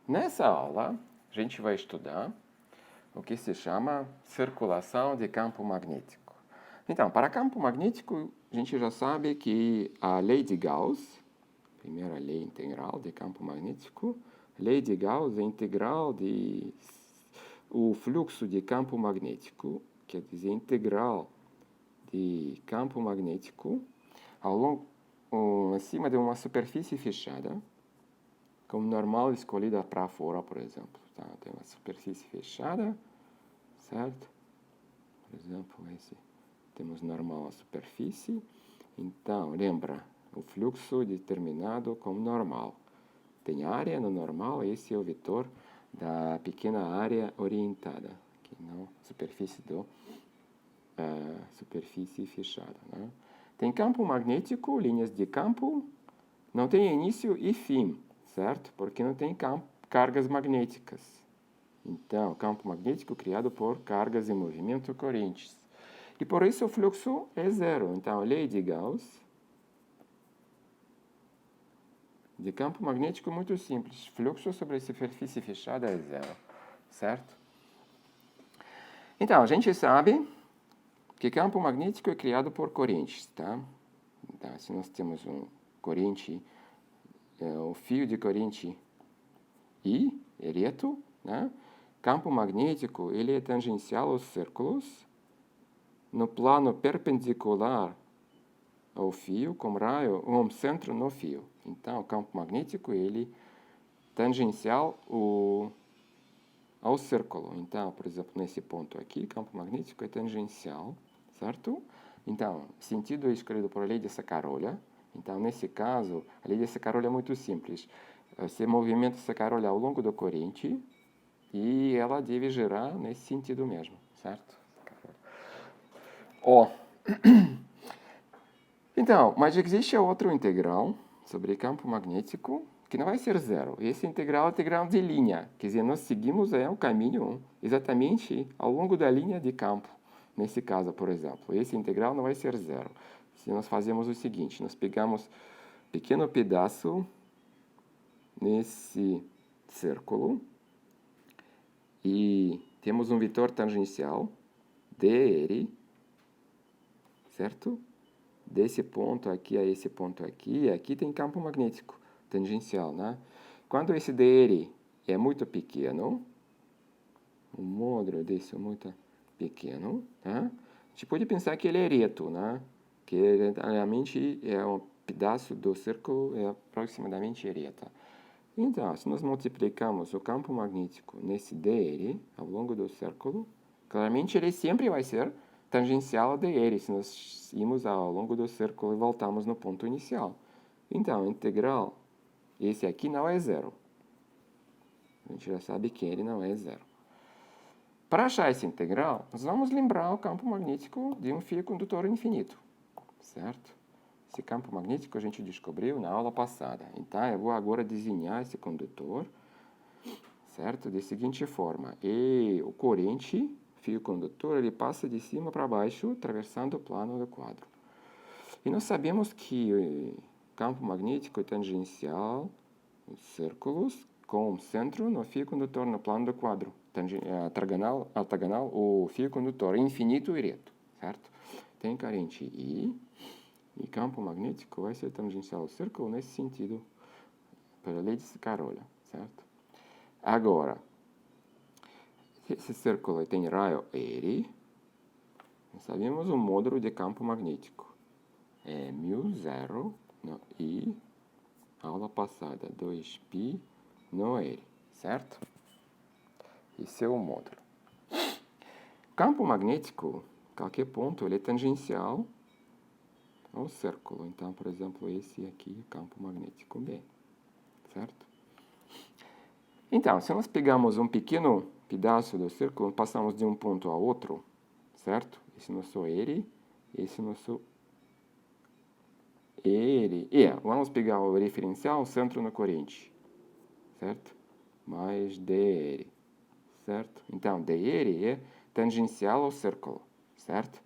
Nessa aula, a gente vai estudar o que se chama circulação de campo magnético. Então, para campo magnético, a gente já sabe que a lei de Gauss, primeira lei integral de campo magnético, lei de Gauss é integral de o fluxo de campo magnético, quer dizer, integral de campo magnético acima de uma superfície fechada, como normal escolhida para fora, por exemplo. Tá? Tem uma superfície fechada, certo? Por exemplo, temos normal a superfície. Então, lembra, o fluxo determinado como normal. Tem área no normal, esse é o vetor da pequena área orientada, que não superfície superfície fechada. Né? Tem campo magnético, linhas de campo, não tem início e fim, certo? Porque não tem cargas magnéticas. Então, campo magnético criado por cargas em movimento correntes. E por isso o fluxo é zero. Então, a lei de Gauss de campo magnético é muito simples. Fluxo sobre a superfície fechada é zero, certo? Então, a gente sabe que campo magnético é criado por correntes, tá? Então, se nós temos corrente, um fio de corrente I, ereto, né? Campo magnético, ele é tangencial aos círculos no plano perpendicular ao fio, com raio, centro no fio. Então, o campo magnético, ele é tangencial ao círculo. Então, por exemplo, nesse ponto aqui, campo magnético é tangencial, certo? Então, sentido é escolhido por a lei de Saccarolha. Então, nesse caso, a lei de Saccarolha é muito simples. Você movimenta essa carolha ao longo da corrente e ela deve girar nesse sentido mesmo, certo? Então, mas existe outro integral sobre campo magnético que não vai ser zero. Esse integral é o integral de linha, quer dizer, nós seguimos o caminho exatamente ao longo da linha de campo. Nesse caso, por exemplo, esse integral não vai ser zero. Se nós fazemos o seguinte, nós pegamos um pequeno pedaço nesse círculo e temos um vetor tangencial dr, certo? Desse ponto aqui a esse ponto aqui, aqui tem campo magnético tangencial, né? Quando esse dr é muito pequeno, o módulo desse é muito pequeno, tá? A gente pode pensar que ele é reto, né? Que realmente é um pedaço do círculo é aproximadamente reta. Então, se nós multiplicamos o campo magnético nesse dr ao longo do círculo, claramente ele sempre vai ser tangencial a dr, se nós irmos ao longo do círculo e voltamos no ponto inicial. Então, a integral, esse aqui não é zero. A gente já sabe que ele não é zero. Para achar essa integral, nós vamos lembrar o campo magnético de um fio condutor infinito, certo? Esse campo magnético a gente descobriu na aula passada. Então, eu vou agora desenhar esse condutor, certo? Da seguinte forma. E o corrente, fio condutor, ele passa de cima para baixo, atravessando o plano do quadro. E nós sabemos que o campo magnético é tangencial aos círculos, com centro no fio condutor no plano do quadro. Ortogonal, o fio condutor infinito e reto, certo? Tem corrente I. E campo magnético vai ser tangencial ao círculo nesse sentido, pela lei de Saccarolha, certo? Agora, esse círculo tem raio R, nós sabemos o módulo de campo magnético. É μ0 no I, aula passada, 2π no R, certo? Esse é o módulo. Campo magnético, qualquer ponto, ele é tangencial ao círculo. Então, por exemplo, esse aqui é campo magnético B, certo? Então, se nós pegamos um pequeno pedaço do círculo, passamos de um ponto a outro, certo? Esse nosso R, esse nosso R. E vamos pegar o referencial, centro na corrente, certo? Mais dr, certo? Então, dr é tangencial ao círculo, certo?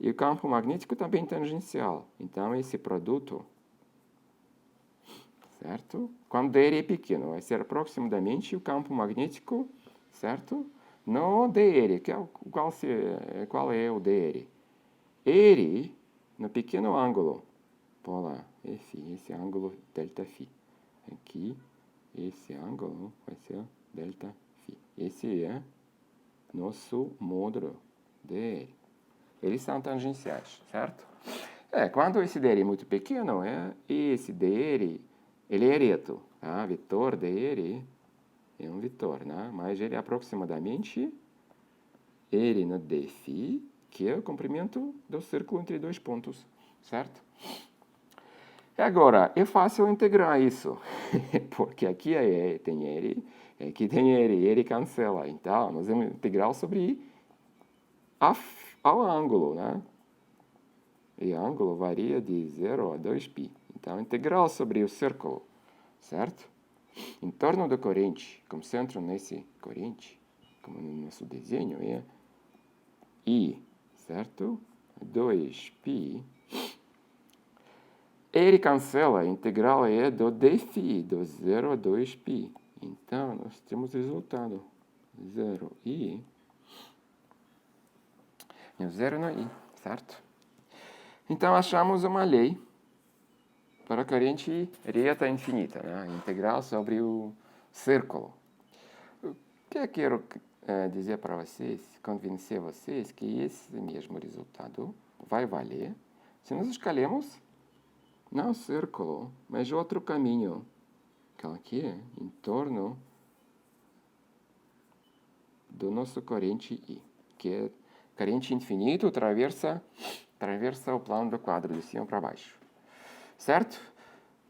E o campo magnético também tangencial. Então, esse produto, certo? Quando dr é pequeno, vai ser aproximadamente o campo magnético, certo? No dr, qual é o dr? R, no pequeno ângulo, por lá, esse ângulo ΔΦ. Aqui, esse ângulo vai ser ΔΦ. Esse é nosso módulo dr. Eles são tangenciais, certo? Quando esse dr é muito pequeno, esse dr, ele é reto, tá? Vetor dr é um vetor, né? Mas ele é aproximadamente R no dφ, que é o comprimento do círculo entre dois pontos, certo? E agora, é fácil integrar isso, porque aqui tem R, aqui tem R cancela. Então, nós vamos integrar sobre ao ângulo, né? E o ângulo varia de 0 a 2π. Então, integral sobre o círculo, certo? Em torno da corrente, como centro nesse corrente, como no nosso desenho, é I, certo? 2π. Ele cancela, a integral é do dφ, do 0 a 2π. Então, nós temos resultado 0i, e o 0 no i, certo? Então, achamos uma lei para a corrente reta infinita, né? Integral sobre o círculo. O que eu quero dizer para vocês, convencer vocês que esse mesmo resultado vai valer se nós escolhemos não o círculo, mas outro caminho, que aqui é em torno do nosso corrente I, que é corrente infinito, atravessa o plano do quadro de cima para baixo. Certo?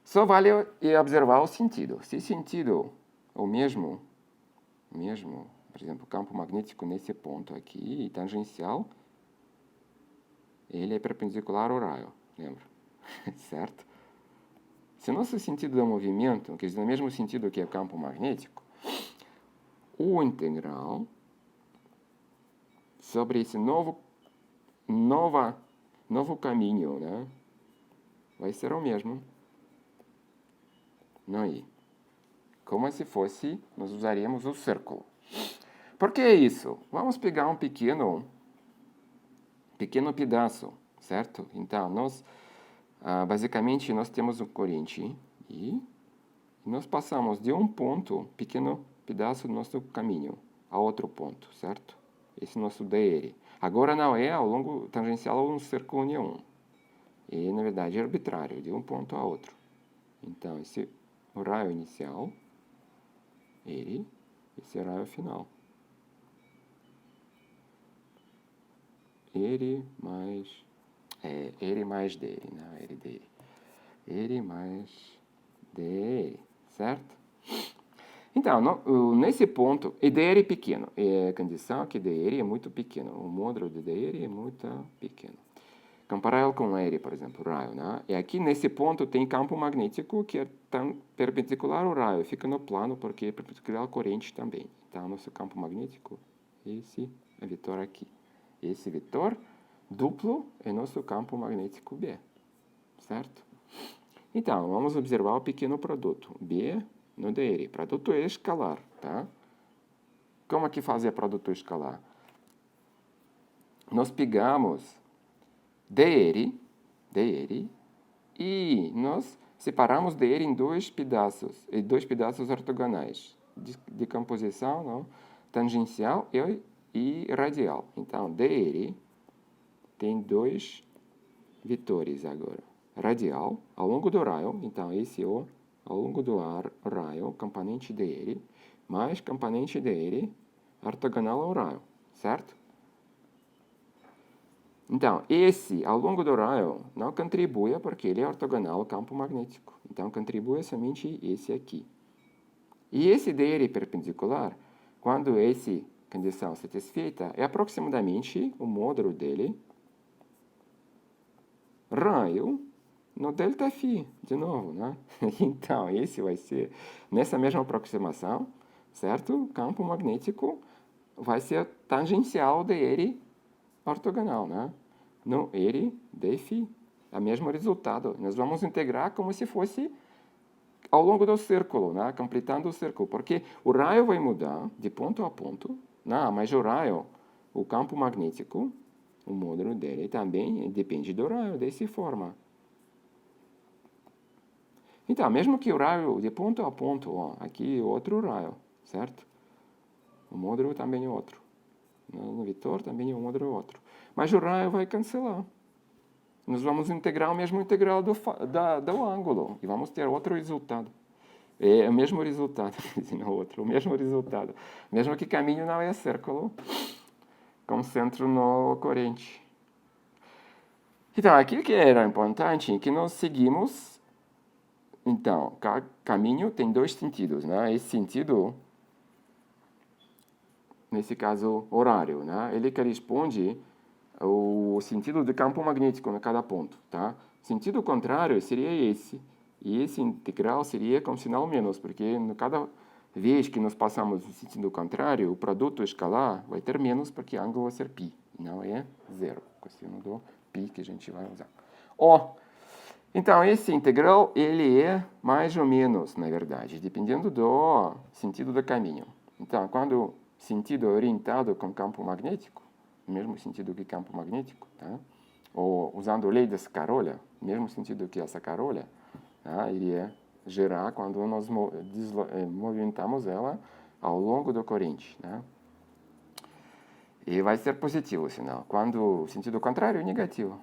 Só vale observar o sentido. Se o sentido é o mesmo, por exemplo, o campo magnético nesse ponto aqui, e tangencial, ele é perpendicular ao raio, lembra? Certo? Se o nosso sentido do movimento, quer dizer, no mesmo sentido que é o campo magnético, o integral sobre esse novo caminho, né, vai ser o mesmo no I. Como se fosse, nós usaríamos o círculo. Por que isso? Vamos pegar um pequeno pedaço, certo? Então, basicamente, nós temos uma corrente I, e nós passamos de um ponto, pequeno pedaço do nosso caminho, a outro ponto, certo? Esse é o nosso dr. Agora não é ao longo tangencial a um círculo nenhum. E, na verdade, é arbitrário, de um ponto a outro. Então, esse é o raio inicial, esse é o raio final. R mais dr, não, R dr. R mais dr, certo? Então, nesse ponto, dr é pequeno. É a condição que dr é muito pequeno. O módulo de dr é muito pequeno. Compará-lo com R, por exemplo, o raio, né? E aqui nesse ponto tem campo magnético que é tão perpendicular ao raio. Fica no plano porque é perpendicular à corrente também. Então, nosso campo magnético, esse é o vetor aqui. Esse vetor duplo é nosso campo magnético B, certo? Então, vamos observar o pequeno produto. B no dr. Produto é escalar, tá? Como é que fazer produto escalar? Nós pegamos dr, e nós separamos dr em dois pedaços ortogonais, de composição não? Tangencial e radial. Então, dr tem dois vetores agora. Radial, ao longo do raio, então esse é ao longo do raio, componente dr, mais componente dr ortogonal ao raio, certo? Então, esse, ao longo do raio, não contribui porque ele é ortogonal ao campo magnético. Então, contribui somente esse aqui. E esse dr perpendicular, quando essa condição satisfeita, é aproximadamente o módulo dele, raio, no ΔΦ, de novo, né? Então, esse vai ser, nessa mesma aproximação, certo? O campo magnético vai ser tangencial de R ortogonal, né? No R dφ, é o mesmo resultado. Nós vamos integrar como se fosse ao longo do círculo, né? Completando o círculo, porque o raio vai mudar de ponto a ponto, né? Mas o raio, o campo magnético, o módulo dele também depende do raio, dessa forma. Então, mesmo que o raio de ponto a ponto, ó, aqui outro raio, certo? O módulo também é outro. No vetor também o módulo é outro. Mas o raio vai cancelar. Nós vamos integrar o mesmo integral do ângulo e vamos ter outro resultado. É o mesmo resultado, não outro, o mesmo resultado. Mesmo que o caminho não é círculo, com centro no corrente. Então, aquilo que era importante é que nós seguimos. Então, caminho tem dois sentidos, né? Esse sentido, nesse caso, horário, né? Ele corresponde ao sentido do campo magnético em cada ponto, tá? Sentido contrário seria esse. E esse integral seria com sinal menos, porque cada vez que nós passamos o sentido contrário, o produto escalar vai ter menos, porque o ângulo vai ser π, e não é zero. Questão do π que a gente vai usar. Então, esse integral, ele é mais ou menos, na verdade, dependendo do sentido do caminho. Então, quando o sentido é orientado com campo magnético, mesmo sentido que campo magnético, tá? Ou usando a lei da Scarola, mesmo sentido que a Scarola, tá? Ele é gerar quando nós movimentamos ela ao longo da corrente, né? E vai ser positivo o sinal, quando o sentido contrário é negativo.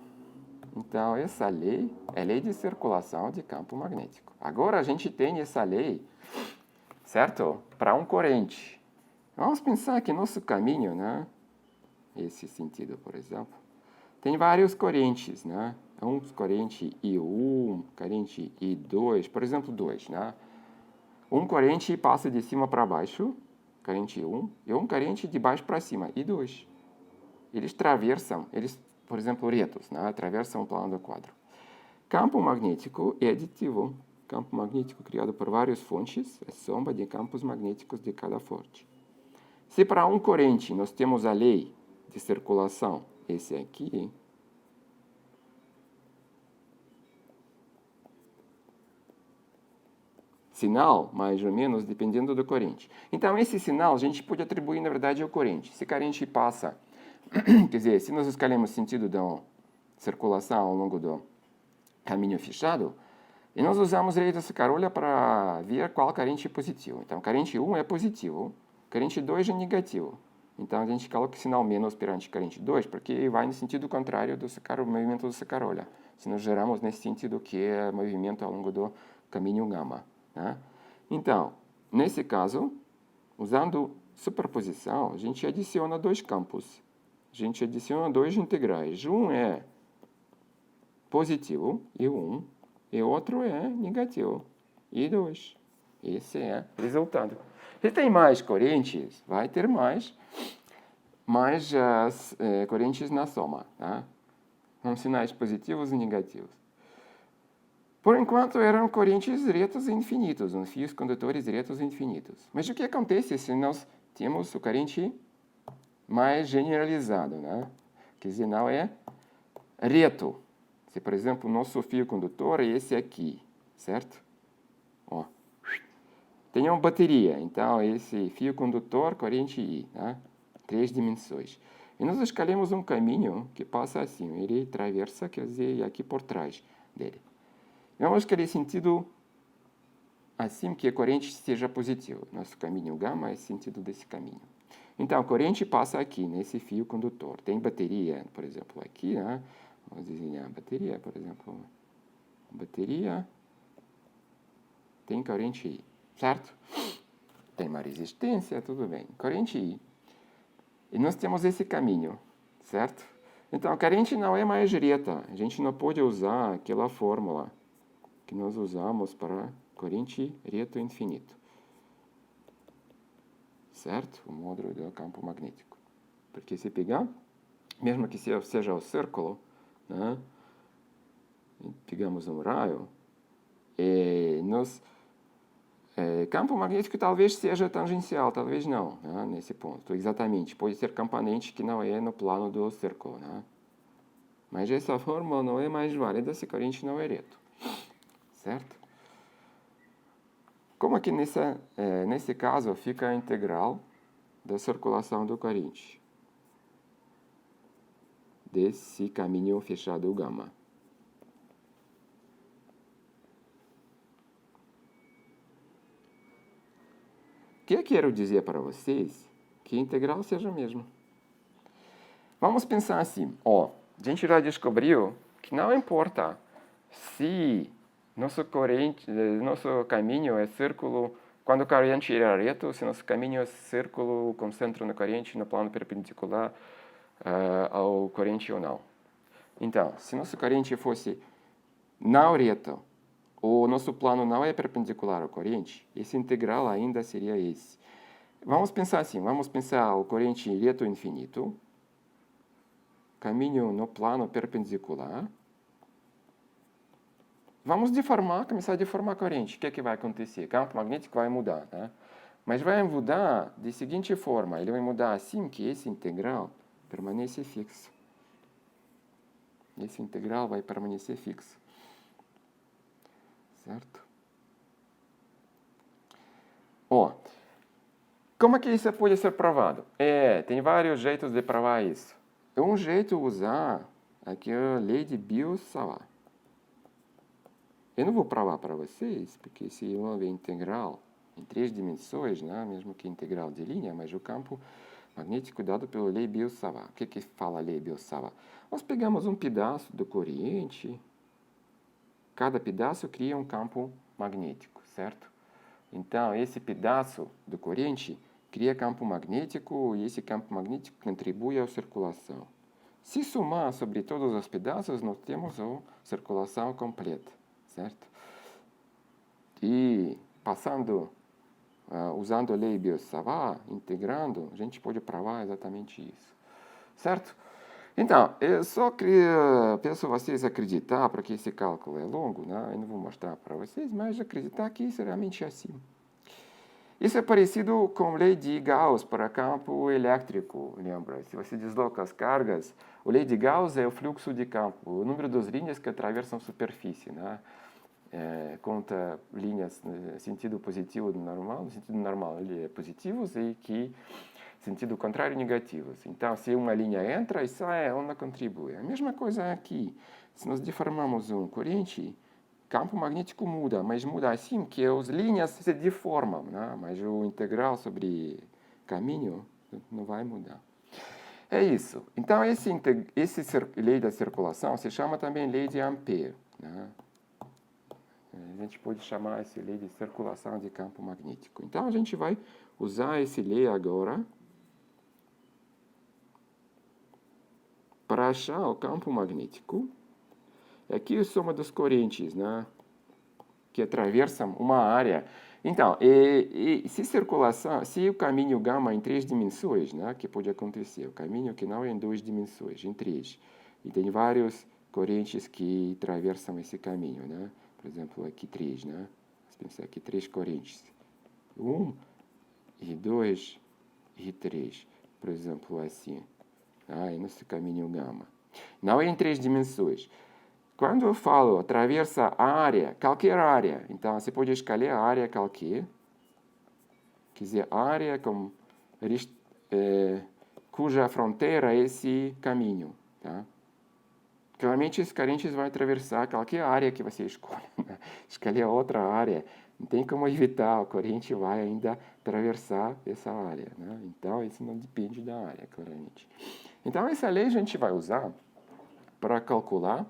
Então, essa lei é a lei de circulação de campo magnético. Agora, a gente tem essa lei, certo? Para um corrente. Vamos pensar que nosso caminho, né? Esse sentido, por exemplo, tem várias correntes, né? Corrente I1, corrente I2, por exemplo, 2, né? Corrente passa de cima para baixo, corrente I1, e corrente de baixo para cima, I2. Eles atravessam, por exemplo, retos, né? Atravessam o plano do quadro. Campo magnético é aditivo. Campo magnético criado por várias fontes é soma de campos magnéticos de cada fonte. Se para corrente nós temos a lei de circulação, esse aqui, sinal, mais ou menos, dependendo da corrente. Então, esse sinal a gente pode atribuir, na verdade, ao corrente. Se a corrente passa, quer dizer, se nós escolhemos o sentido da circulação ao longo do caminho fechado, e nós usamos a lei da Scarola para ver qual corrente é positivo. Então, corrente 1 é positivo, corrente 2 é negativo. Então, a gente coloca o sinal menos perante corrente 2, porque vai no sentido contrário do movimento do Scarola. Se nós geramos nesse sentido que é movimento ao longo do caminho gama. Né? Então, nesse caso, usando superposição, a gente adiciona dois campos. A gente adiciona dois integrais. Um é positivo, I1, e outro é negativo, I2. Esse é o resultado. Se tem mais correntes, vai ter mais as correntes na soma, tá? Com sinais positivos e negativos. Por enquanto, eram correntes retas e infinitas, fios condutores retos e infinitos. Mas o que acontece se nós temos o corrente mais generalizado, né? Quer dizer, não é reto. Se, por exemplo, o nosso fio condutor é esse aqui, certo? Ó. Tem uma bateria, então esse fio condutor, corrente I, né? 3 dimensões. E nós escolhemos um caminho que passa assim, ele atravessa, quer dizer, aqui por trás dele. Vamos escolher sentido assim que a corrente seja positiva. Nosso caminho gama é sentido desse caminho. Então, a corrente passa aqui, nesse fio condutor. Tem bateria, por exemplo, aqui, né? Vamos desenhar a bateria, por exemplo. Bateria tem corrente I, certo? Tem uma resistência, tudo bem. Corrente I. E nós temos esse caminho, certo? Então, a corrente não é mais reta. A gente não pode usar aquela fórmula que nós usamos para corrente reto infinito. Certo? O módulo do campo magnético. Porque se pegar, mesmo que seja o círculo, né? Pegamos um raio, campo magnético talvez seja tangencial, talvez não, né? Nesse ponto. Exatamente. Pode ser componente que não é no plano do círculo. Né? Mas essa fórmula não é mais válida se a corrente não é reto. Certo? Como que nesse caso fica a integral da circulação do corrente desse caminho fechado gama? O que eu quero dizer para vocês? Que a integral seja a mesma. Vamos pensar assim, a gente já descobriu que não importa se nosso caminho é círculo, quando a corrente é reto, se nosso caminho é círculo com centro na corrente no plano perpendicular ao corrente ou não. Então, se nossa corrente fosse não reta, o nosso plano não é perpendicular à corrente, esse integral ainda seria esse. Vamos pensar assim, vamos pensar o corrente reto infinito, caminho no plano perpendicular. Vamos começar a deformar a corrente. O que vai acontecer? O campo magnético vai mudar, né? Mas vai mudar de seguinte forma, ele vai mudar assim que esse integral permanece fixo. Esse integral vai permanecer fixo. Certo? Como é que isso pode ser provado? Tem vários jeitos de provar isso. Um jeito é usar aquela lei de Biot-Savart. Eu não vou provar para vocês, porque se envolve integral em 3 dimensões, né? Mesmo que integral de linha, mas o campo magnético dado pela lei Biot-Savart. O que fala a lei Biot-Savart? Nós pegamos um pedaço do corrente, cada pedaço cria um campo magnético, certo? Então, esse pedaço do corrente cria campo magnético e esse campo magnético contribui à circulação. Se somar sobre todos os pedaços, nós temos a circulação completa, certo? E usando a lei Biot-Savart, integrando, a gente pode provar exatamente isso, certo? Então, eu só peço vocês acreditar, porque esse cálculo é longo, né? Eu não vou mostrar para vocês, mas acreditar que isso é realmente assim. Isso é parecido com a lei de Gauss para campo elétrico, lembra? Se você desloca as cargas, a lei de Gauss é o fluxo de campo, o número das linhas que atravessam a superfície, né? Conta linhas no sentido positivo do normal, no sentido normal ele é positivos e que sentido contrário negativos. Então, se uma linha entra e sai, ela não contribui. A mesma coisa aqui. Se nós deformamos uma corrente, campo magnético muda, mas muda assim que as linhas se deformam, né? Mas o integral sobre caminho não vai mudar. É isso. Então, essa lei da circulação se chama também lei de Ampère, né? A gente pode chamar essa lei de circulação de campo magnético. Então, a gente vai usar essa lei agora para achar o campo magnético. Aqui é a soma das correntes, né? Que atravessam uma área. Então, se o caminho gama em 3 dimensões, né? Que pode acontecer, o caminho que não é em 2 dimensões, em 3. E tem várias correntes que atravessam esse caminho, né? Por exemplo, aqui 3, né? Vamos pensar aqui 3 correntes. 1 e 2 e 3. Por exemplo, assim. É nosso caminho gama. Não é em 3 dimensões. Quando eu falo atravessa a área, qualquer área, então você pode escolher a área qualquer, quer dizer, área cuja fronteira é esse caminho. Tá? Claramente, as correntes vão atravessar qualquer área que você escolha. Né? Escolher outra área, não tem como evitar, a corrente vai ainda atravessar essa área. Né? Então, isso não depende da área, claramente. Então, essa lei a gente vai usar para calcular